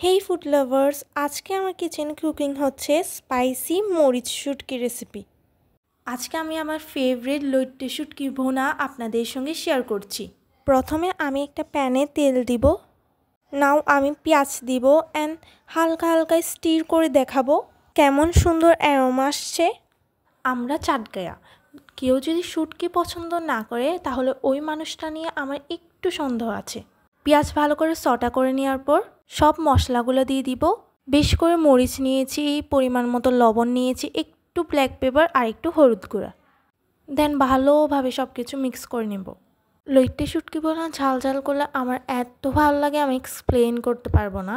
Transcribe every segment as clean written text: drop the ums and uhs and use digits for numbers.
হেই food lovers, আজকে আমার kitchen cooking হচ্ছে স্পাইসি মরিচ শুটকি রেসিপি। আজকে আমি আমার ফেভারিট লইট্টে শুটকি ভুনা আপনাদের সঙ্গে শেয়ার করছি। প্রথমে আমি একটা প্যানে তেল দিব। নাও আমি পেঁয়াজ দিব অ্যান্ড হালকা হালকা স্টির করে দেখাবো কেমন সুন্দর অ্যারোমা আসছে। আমরা চাটগায়া, কেউ যদি শুটকি পছন্দ না করে তাহলে ওই মানুষটা নিয়ে আমার একটু সন্দেহ আছে। পেঁয়াজ ভালো করে সটা করে নেওয়ার পর সব মশলাগুলো দিয়ে দিব। বেশি করে মরিচ নিয়েছি, পরিমাণ মতো লবণ নিয়েছি, একটু ব্ল্যাক পেপার আর একটু হলুদ গুঁড়া। দেন ভালোভাবে সব কিছু মিক্স করে নেব। লইট্টে শুটকি ভুনা ঝাল ঝাল করলে আমার এত ভালো লাগে আমি এক্সপ্লেন করতে পারবো না।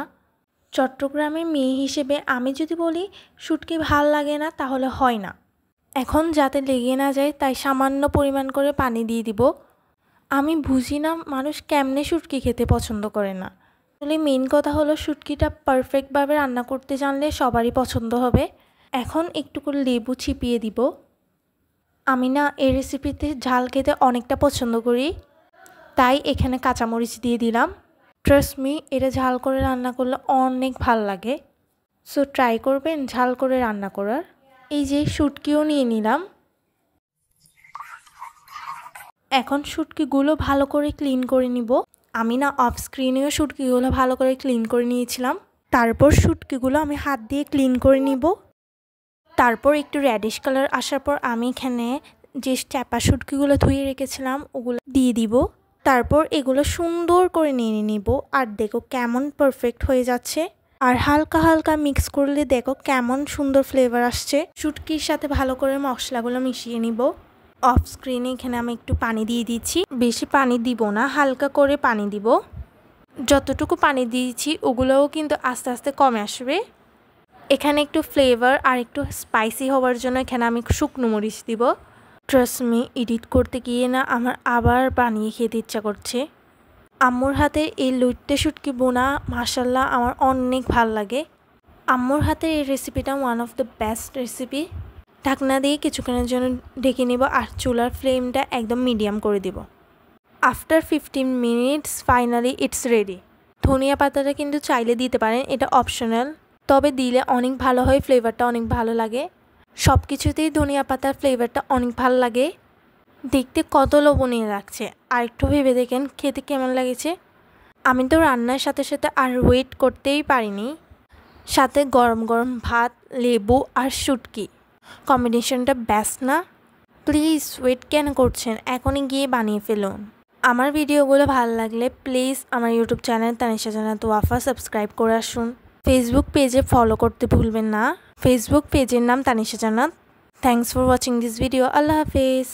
চট্টগ্রামের মেয়ে হিসেবে আমি যদি বলি শুটকি ভাল লাগে না তাহলে হয় না। এখন যাতে লেগে না যায় তাই সামান্য পরিমাণ করে পানি দিয়ে দিব। আমি বুঝি না মানুষ কেমনে শুটকি খেতে পছন্দ করে না। আসলে মেন কথা হলো শুটকিটা পারফেক্টভাবে রান্না করতে জানলে সবারই পছন্দ হবে। এখন একটু করে লেবু ছিপিয়ে দিব। আমি না এই রেসিপিতে ঝাল খেতে অনেকটা পছন্দ করি, তাই এখানে কাঁচামরিচ দিয়ে দিলাম। ট্রাস্ট মি, এটা ঝাল করে রান্না করলে অনেক ভাল লাগে। সো ট্রাই করবেন ঝাল করে রান্না করার। এই যে শুটকিও নিয়ে নিলাম। এখন শুটকিগুলো ভালো করে ক্লিন করে নিব। আমি না অফ স্ক্রিনেও শুটকিগুলো ভালো করে ক্লিন করে নিয়েছিলাম। তারপর শুটকিগুলো আমি হাত দিয়ে ক্লিন করে নিব। তারপর একটু রেডিশ কালার আসার পর আমি এখানে যে চাপা শুটকিগুলো ধুয়ে রেখেছিলাম ওগুলো দিয়ে দিব। তারপর এগুলো সুন্দর করে নিয়ে নিব। আর দেখো কেমন পারফেক্ট হয়ে যাচ্ছে। আর হালকা হালকা মিক্স করলে দেখো কেমন সুন্দর ফ্লেভার আসছে। শুটকির সাথে ভালো করে মশলাগুলো মিশিয়ে নিব। অফ স্ক্রিনে এখানে আমি একটু পানি দিয়ে দিচ্ছি। বেশি পানি দিব না, হালকা করে পানি দিব। যতটুকু পানি দিয়েছি ওগুলোও কিন্তু আস্তে আস্তে কমে আসবে। এখানে একটু ফ্লেভার আর একটু স্পাইসি হওয়ার জন্য এখানে আমি শুকনো মরিচ দিব। ট্রাস্ট মি, এডিট করতে গিয়ে না আমার আবার বানিয়ে খেতে ইচ্ছা করছে। আম্মুর হাতের এই লইট্টে শুটকি বোনা মাশাল্লাহ আমার অনেক ভাল লাগে। আম্মুর হাতের এই রেসিপিটা one of the best recipe. ঢাকনা দিয়ে কিছুক্ষণের জন্য ঢেকে নেব আর চুলার ফ্লেমটা একদম মিডিয়াম করে দেব। After 15 minutes finally it's ready. ধনিয়া পাতাটা কিন্তু চাইলে দিতে পারেন, এটা অপশনাল, তবে দিলে অনেক ভালো হয়, ফ্লেভারটা অনেক ভালো লাগে। সব কিছুতেই ধনিয়া পাতার ফ্লেভারটা অনেক ভালো লাগে। দেখতে কত লোভনীয় লাগছে, আর একটু ভেবে দেখেন খেতে কেমন লাগেছে। আমি তো রান্নার সাথে সাথে আর ওয়েট করতেই পারিনি। সাথে গরম গরম ভাত, লেবু আর শুটকি, কম্বিনেশনটা বেস্ট না? প্লিজ ওয়েট কেন করছেন, এখনই গিয়ে বানিয়ে ফেলুন। আমার ভিডিওগুলো ভালো লাগলে প্লিজ আমার ইউটিউব চ্যানেল তানিশা জান্নাত ওয়াফা সাবস্ক্রাইব করে আসুন। ফেসবুক পেজে ফলো করতে ভুলবেন না। ফেসবুক পেজের নাম Tanisha Jannat. Thanks for watching this video. আল্লাহ হাফেজ।